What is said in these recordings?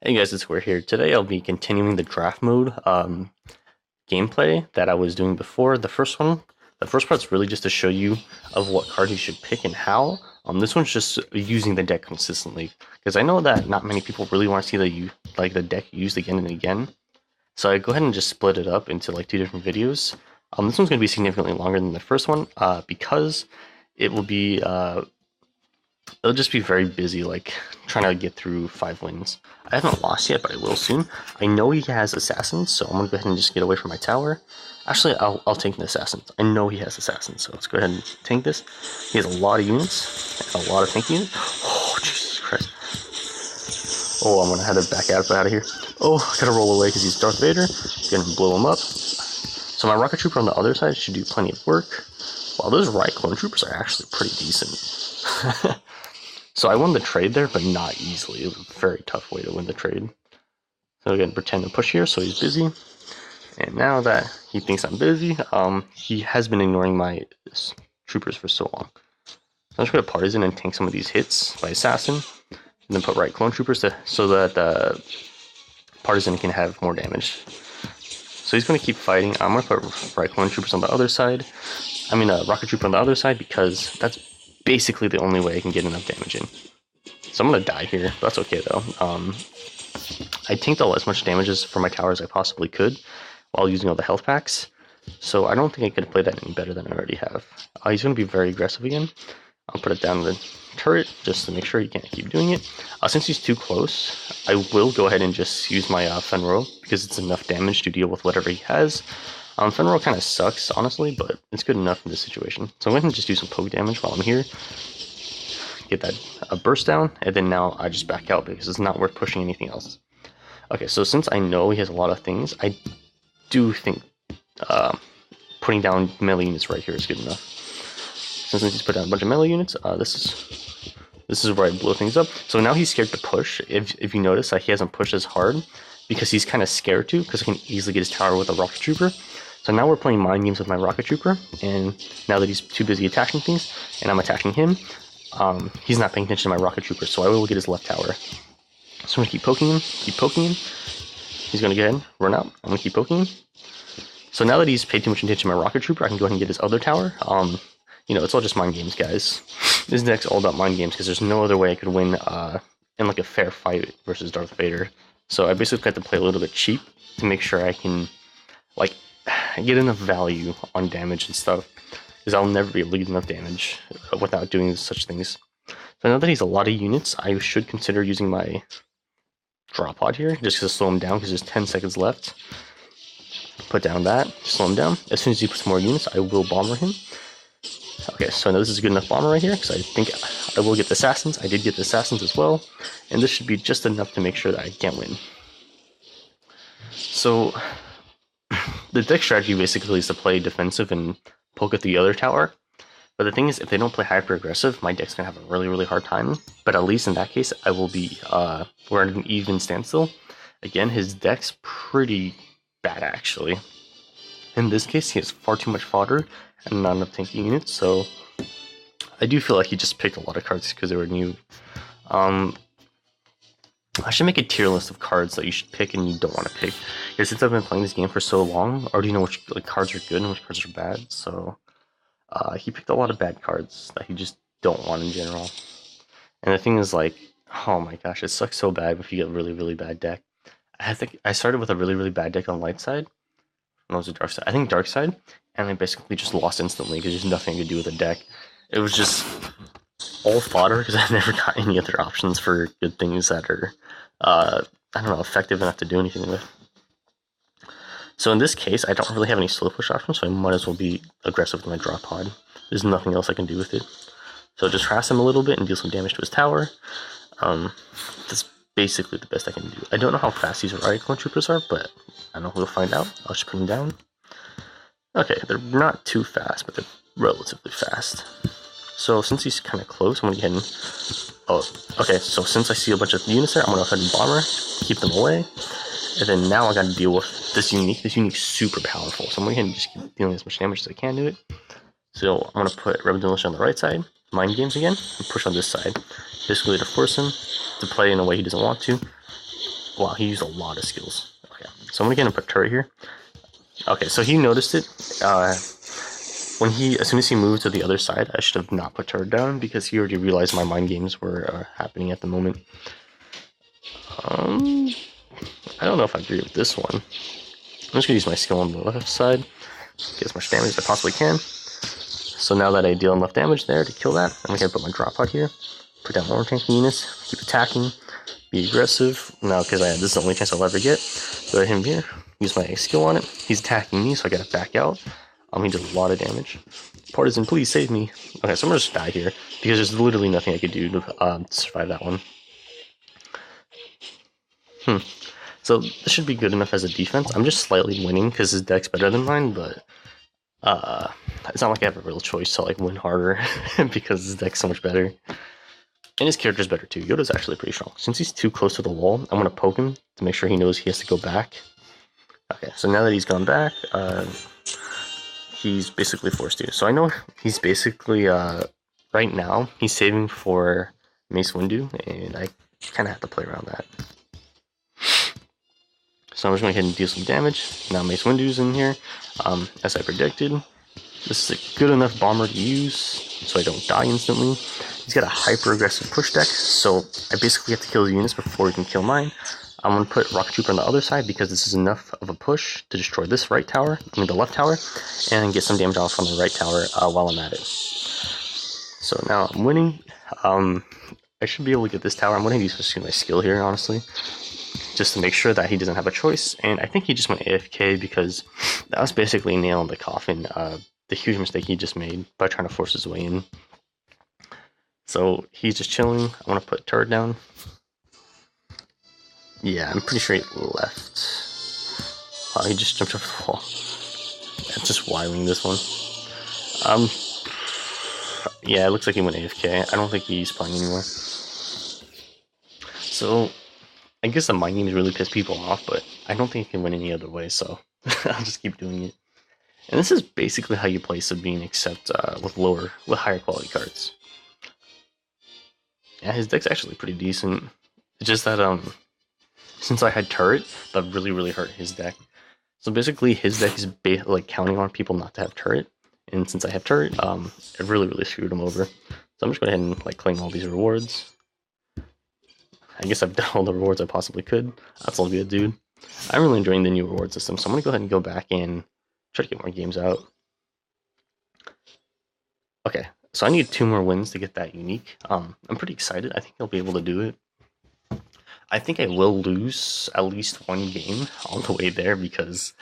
Hey guys, it's Square here. Today I'll be continuing the draft mode gameplay that I was doing before. The first part's really just to show you of what cards you should pick and how. This one's just using the deck consistently because I know that not many people really want to see the deck used again and again. So I go ahead and just split it up into like two different videos. This one's going to be significantly longer than the first one because it will be it'll just be very busy, like trying to get through 5 wins. I haven't lost yet, but I will soon. I know he has assassins, so I'm gonna go ahead and just get away from my tower. Actually, I'll tank the assassins. I know he has assassins, so let's go ahead and tank this. He has a lot of units, and a lot of tank units. Oh, Jesus Christ. Oh, I'm gonna have to back out of here. Oh, I gotta roll away because he's Darth Vader. Gonna blow him up. So my rocket trooper on the other side should do plenty of work. While those Riot clone troopers are actually pretty decent. So I won the trade there, but not easily. It was a very tough way to win the trade. So again, pretend to push here, so he's busy. And now that he thinks I'm busy, he has been ignoring my troopers for so long. So I'm just going to partisan and tank some of these hits by assassin, and then put right clone troopers so that the partisan can have more damage. So he's going to keep fighting. I'm going to put right clone troopers on the other side. I mean, rocket trooper on the other side because that's basically the only way I can get enough damage in. So I'm gonna die here. That's okay though. I tanked as much damage for my tower as I possibly could while using all the health packs. So I don't think I could play that any better than I already have. He's gonna be very aggressive again. I'll put it down the turret just to make sure he can't keep doing it. Since he's too close, I will go ahead and just use my Fenro because it's enough damage to deal with whatever he has. Fenro kind of sucks, honestly, but it's good enough in this situation. So I'm going to just do some poke damage while I'm here. Get that burst down, and then now I just back out because it's not worth pushing anything else. Okay, so since I know he has a lot of things, I do think putting down melee units right here is good enough. Since he's put down a bunch of melee units, this is where I blow things up. So now he's scared to push. If you notice, he hasn't pushed as hard because he's kind of scared to, because I can easily get his tower with a rocket trooper. So now we're playing mind games with my rocket trooper, and now that he's too busy attacking things, and I'm attacking him, he's not paying attention to my rocket trooper, so I will get his left tower. So I'm gonna keep poking him. He's gonna go ahead and run out. I'm gonna keep poking him. So now that he's paid too much attention to my rocket trooper, I can go ahead and get his other tower. You know, it's all just mind games, guys. This deck's all about mind games because there's no other way I could win in like a fair fight versus Darth Vader. So I basically have to play a little bit cheap to make sure I can like get enough value on damage and stuff, because I'll never be able to get enough damage without doing such things. So now that he's a lot of units, I should consider using my drop pod here just to slow him down because there's 10 seconds left. Put down that, slow him down. As soon as he puts more units, I will bomber him. Okay, so now this is a good enough bomber right here because I think I will get the assassins. I did get the assassins as well, and this should be just enough to make sure that I can't win. So the deck strategy basically is to play defensive and poke at the other tower. But the thing is, if they don't play hyper aggressive, my deck's gonna have a really hard time. But at least in that case, I will be we're at an even standstill. Again, his deck's pretty bad actually. In this case, he has far too much fodder and not enough tanking units, so I do feel like he just picked a lot of cards because they were new. I should make a tier list of cards that you should pick and you don't want to pick. Because since I've been playing this game for so long, I already know which cards are good and which cards are bad. So he picked a lot of bad cards that he just don't want in general. And the thing is, like, oh my gosh, it sucks so bad if you get a really bad deck. I think I started with a really bad deck on light side. And it was a dark side. I think dark side, and I basically just lost instantly because there's nothing I could do with the deck. It was just all fodder because I never got any other options for good things that are, I don't know, effective enough to do anything with. So in this case, I don't really have any slow push options, so I might as well be aggressive with my drop pod. There's nothing else I can do with it. So just harass him a little bit and deal some damage to his tower. That's basically the best I can do. I don't know how fast these Riot clone troopers are, but I know we'll find out. I'll just put them down. Okay, they're not too fast, but they're relatively fast. So since he's kind of close, I'm going to go ahead and... Oh, okay, so since I see a bunch of units there, I'm going to go ahead and bomber, keep them away. And then now I got to deal with this unique. This unique's super powerful, so I'm going to go ahead and just keep dealing as much damage as I can to it. So I'm going to put Rebel Demolition on the right side, Mind Games again, and push on this side. Basically to force him to play in a way he doesn't want to. Wow, he used a lot of skills. Okay, so I'm gonna put turret here. Okay, so he noticed it. As soon as he moved to the other side, I should have not put turret down because he already realized my mind games were happening at the moment. I don't know if I agree with this one. I'm just gonna use my skill on the left side, get as much damage as I possibly can. So now that I deal enough damage there to kill that, I'm gonna put my drop pod here, put down more tanking units, keep attacking, be aggressive. Now, because this is the only chance I'll ever get, go ahead here, use my skill on it. He's attacking me, so I gotta back out. He did a lot of damage. Partisan, please save me. Okay, so I'm gonna just die here because there's literally nothing I could do to survive that one. So this should be good enough as a defense. I'm just slightly winning because his deck's better than mine, but it's not like I have a real choice to like win harder because his deck's so much better. And his character's better too. Yoda's actually pretty strong. Since he's too close to the wall, I'm gonna poke him to make sure he knows he has to go back. Okay, so now that he's gone back, he's basically forced to. So I know he's basically right now he's saving for Mace Windu, and I kind of have to play around that. So I'm just going to go ahead and deal some damage. Now Mace Windu's in here, as I predicted. This is a good enough bomber to use, so I don't die instantly. He's got a hyper-aggressive push deck, so I basically have to kill the units before he can kill mine. I'm going to put Rocket Trooper on the other side because this is enough of a push to destroy this right tower, the left tower, and get some damage off on the right tower while I'm at it. So now I'm winning. I should be able to get this tower. I'm going to use my skill here, honestly, just to make sure that he doesn't have a choice. And I think he just went AFK because that was basically a nail in the coffin. The huge mistake he just made by trying to force his way in. So he's just chilling. I want to put turret down. Yeah, I'm pretty sure he left. Wow, he just jumped over the wall. That's just wiling this one. Yeah, it looks like he went AFK. I don't think he's playing anymore. So I guess the mind games really piss people off, but I don't think he can win any other way, so I'll just keep doing it. And this is basically how you play Sabine, except with higher quality cards. Yeah, his deck's actually pretty decent. It's just that since I had turret, that really hurt his deck. So basically, his deck is like counting on people not to have turret, and since I have turret, it really screwed him over. So I'm just going to go ahead and like claim all these rewards. I guess I've done all the rewards I possibly could. That's all good, dude. I'm really enjoying the new reward system, so I'm going to go ahead and go back and try to get more games out. Okay, so I need 2 more wins to get that unique. I'm pretty excited. I think I'll be able to do it. I think I will lose at least 1 game on the way there because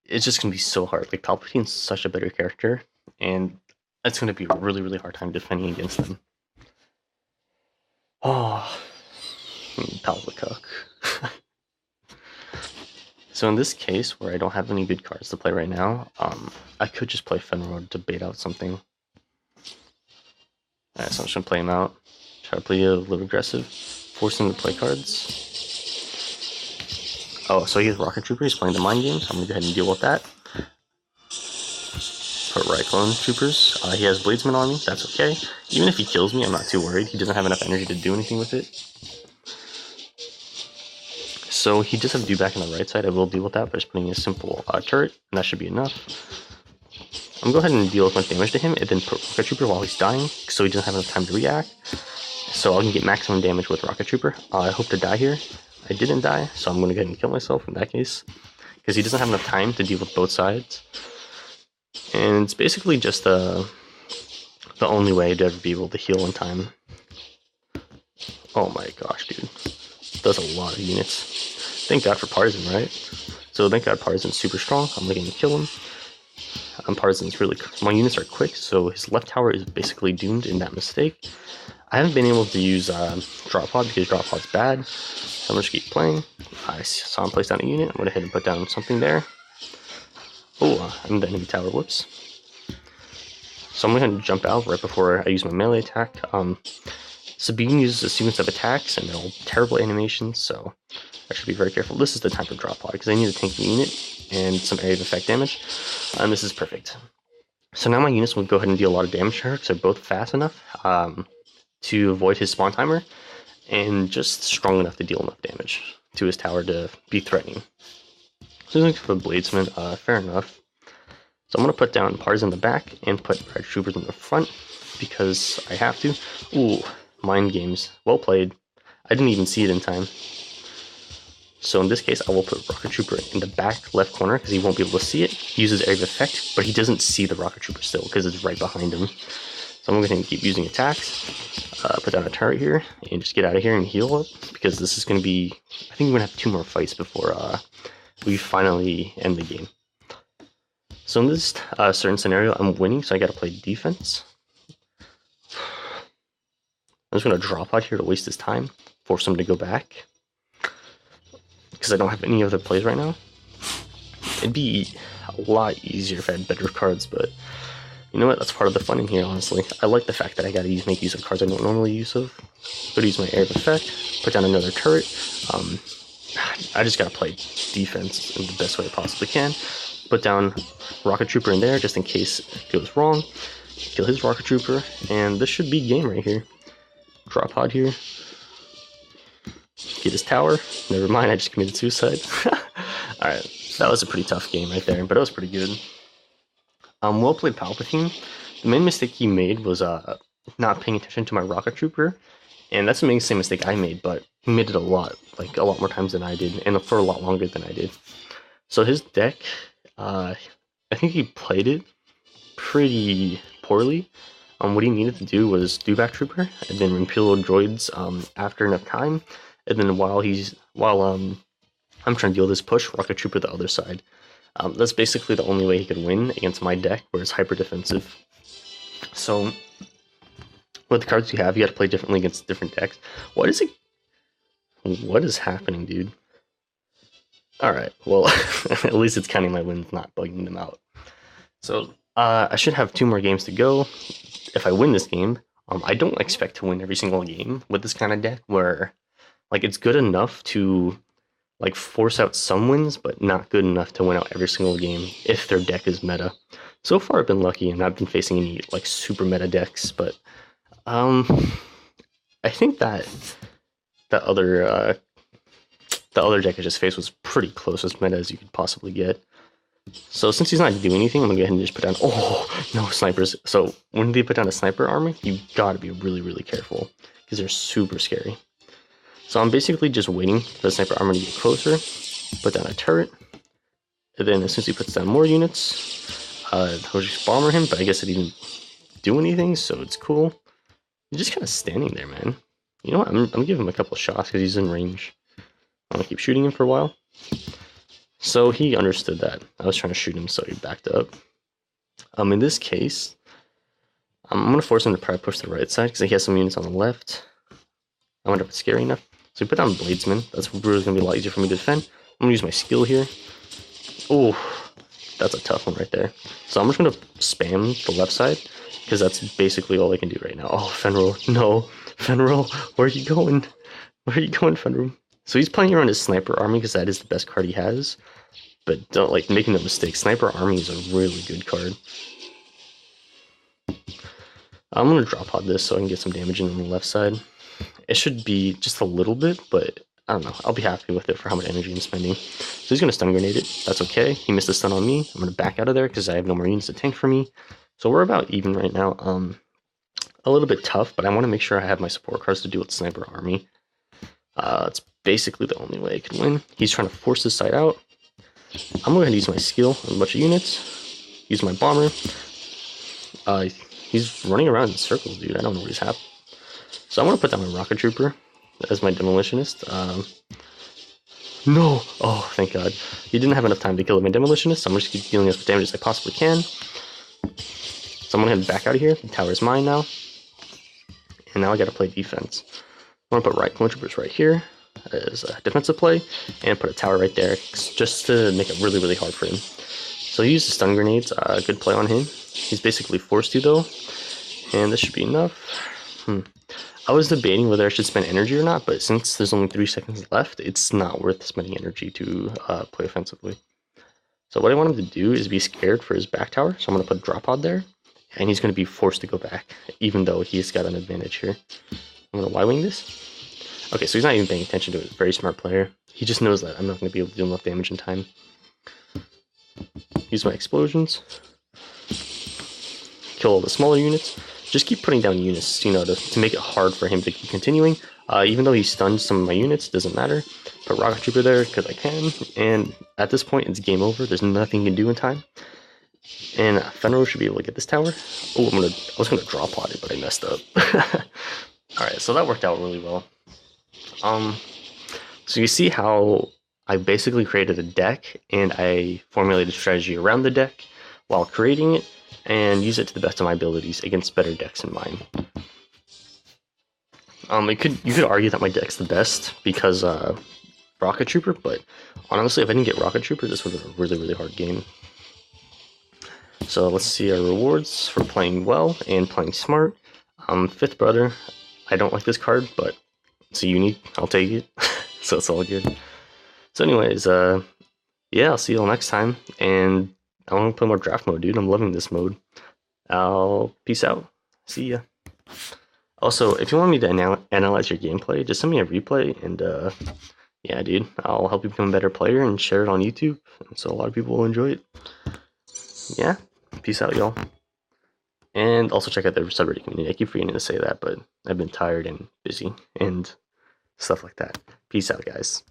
it's just going to be so hard. Like, Palpatine's such a better character, and it's going to be a really hard time defending against them. Oh, Palpacook. So in this case, where I don't have any good cards to play right now, I could just play Fenrir to bait out something. Alright, so I'm just going to play him out. Try to play a little aggressive. Force him to play cards. Oh, so he has Rocket Trooper. He's playing the mind game, so I'm going to go ahead and deal with that. Put Right Clone Troopers. He has Bladesman on me. That's okay. Even if he kills me, I'm not too worried. He doesn't have enough energy to do anything with it. So he does have Dewback on the right side. I will deal with that by just putting a simple turret, and that should be enough. I'm going to go ahead and deal as much damage to him, and then put Rocket Trooper while he's dying, so he doesn't have enough time to react. So I can get maximum damage with Rocket Trooper. I hope to die here. I didn't die, so I'm going to go ahead and kill myself in that case, because he doesn't have enough time to deal with both sides. And it's basically just the only way to ever be able to heal in time. Oh my gosh, dude. Does a lot of units. Thank God for Partisan, right? So thank God Partisan's super strong. I'm looking to kill him. Partisan's really... My units are quick, so his left tower is basically doomed in that mistake. I haven't been able to use Drop Pod because Drop Pod's bad. So I'm just keep playing. I saw him place down a unit. I'm going to hit and put down something there. Oh, I'm the enemy tower. Whoops. So I'm going to jump out right before I use my melee attack. Sabine uses a sequence of attacks and they're all terrible animations, so I should be very careful. This is the time to Drop Pod because I need to tank the unit and some area of effect damage. And this is perfect. So now my units will go ahead and deal a lot of damage to her because they're both fast enough to avoid his spawn timer and just strong enough to deal enough damage to his tower to be threatening. So he's going to put Bladesman, fair enough. So I'm going to put down Parts in the back and put Red Troopers in the front because I have to. Ooh, mind games. Well played. I didn't even see it in time. So in this case, I will put Rocket Trooper in the back left corner because he won't be able to see it. He uses Area of Effect, but he doesn't see the Rocket Trooper still because it's right behind him. So I'm going to keep using attacks, put down a turret here, and just get out of here and heal up because this is going to be... I think we're going to have 2 more fights before we finally end the game. So in this certain scenario, I'm winning, so I got to play defense. I'm just going to drop out here to waste his time, force him to go back. Because I don't have any other plays right now. It'd be a lot easier if I had better cards, but you know what? That's part of the fun in here, honestly. I like the fact that I gotta make use of cards I don't normally use of. Go to use my Area of Effect, put down another turret. I just gotta play defense in the best way I possibly can. Put down Rocket Trooper in there just in case it goes wrong. Kill his Rocket Trooper, and this should be game right here. Drop pod here. Get his tower. Never mind, I just committed suicide. Alright, that was a pretty tough game right there, but it was pretty good. Well played Palpatine. The main mistake he made was not paying attention to my Rocket Trooper, and that's the same mistake I made, but he made it a lot more times than I did, and for a lot longer than I did. So his deck, I think he played it pretty poorly. What he needed to do was do Back Trooper, and then Imperial Droids after enough time, and then while I'm trying to deal this push, Rocket Trooper the other side. That's basically the only way he could win against my deck, where it's hyper defensive. So, with the cards you have, you got to play differently against different decks. What is it? What is happening, dude? Alright, well, at least it's counting my wins, not bugging them out. So, I should have 2 more games to go. If I win this game, I don't expect to win every single game with this kind of deck, where it's good enough to force out some wins, but not good enough to win out every single game if their deck is meta. So far, I've been lucky and I've been facing any super meta decks, but I think that the other deck I just faced was pretty close as meta as you could possibly get. So since he's not doing anything, I'm gonna go ahead and just put down. Oh no, snipers! So when they put down a sniper army, you gotta be really, really careful because they're super scary. So I'm basically just waiting for the sniper armor to get closer, put down a turret, and then as soon as he puts down more units, I'll just bomber him, but I guess it didn't do anything, so it's cool. He's just kind of standing there, man. You know what, I'm gonna give him a couple of shots because he's in range. I'm gonna keep shooting him for a while. So he understood that. I was trying to shoot him, so he backed up. In this case, I'm gonna force him to probably push the right side because he has some units on the left. I wonder if it's scary enough. So we put down Bladesman. That's really going to be a lot easier for me to defend. I'm going to use my skill here. Oh, that's a tough one right there. So I'm just going to spam the left side because that's basically all I can do right now. Oh, Fenrir. No. Fenrir, where are you going? Where are you going, Fenrir? So he's playing around his Sniper Army because that is the best card he has. But don't, making no mistake, Sniper Army is a really good card. I'm going to drop pod this so I can get some damage in on the left side. It should be just a little bit, but I don't know. I'll be happy with it for how much energy I'm spending. So he's going to stun grenade it. That's okay. He missed a stun on me. I'm going to back out of there because I have no more units to tank for me. So we're about even right now. A little bit tough, but I want to make sure I have my support cards to deal with Sniper Army. It's basically the only way I can win. He's trying to force this side out. I'm going to use my skill on a bunch of units. Use my bomber. He's running around in circles, dude. I don't know what he's happening. So I'm going to put down my Rocket Trooper as my Demolitionist. No! Oh, thank God. He didn't have enough time to kill my Demolitionist, so I'm just keep dealing as much damage as I possibly can. So I'm going to head back out of here. The tower is mine now. And now I got to play defense. I'm going to put Clone Troopers right here as a defensive play, and put a tower right there just to make it really, really hard for him. So he uses stun grenades. Good play on him. He's basically forced to, though. And this should be enough. I was debating whether I should spend energy or not, but since there's only 3 seconds left, it's not worth spending energy to play offensively. So what I want him to do is be scared for his back tower, so I'm going to put drop pod there, and he's going to be forced to go back, even though he's got an advantage here. I'm going to Y-wing this. Okay, so he's not even paying attention to it. Very smart player. he just knows that I'm not going to be able to deal enough damage in time. Use my explosions. Kill all the smaller units. Just keep putting down units, you know, to make it hard for him to keep continuing. Even though he stunned some of my units, doesn't matter. Put Rocket Trooper there because I can, and at this point it's game over. There's nothing you can do in time. And Fenrir should be able to get this tower. Oh, I was gonna draw plot it, but I messed up. Alright, so that worked out really well. So you see how I basically created a deck and I formulated strategy around the deck while creating it and use it to the best of my abilities against better decks than mine. You could argue that my deck's the best because Rocket Trooper, but honestly, if I didn't get Rocket Trooper, this would have been a really, really hard game. So let's see our rewards for playing well and playing smart. Fifth Brother, I don't like this card, but it's a unique, I'll take it. So it's all good. So anyways, yeah, I'll see you all next time, and I want to play more draft mode, dude. I'm loving this mode. I'll peace out. See ya. Also, if you want me to analyze your gameplay, just send me a replay, and yeah, dude, I'll help you become a better player and share it on YouTube, so a lot of people will enjoy it. Yeah, peace out, y'all. And also check out the subreddit community. I keep forgetting to say that, but I've been tired and busy and stuff like that. Peace out, guys.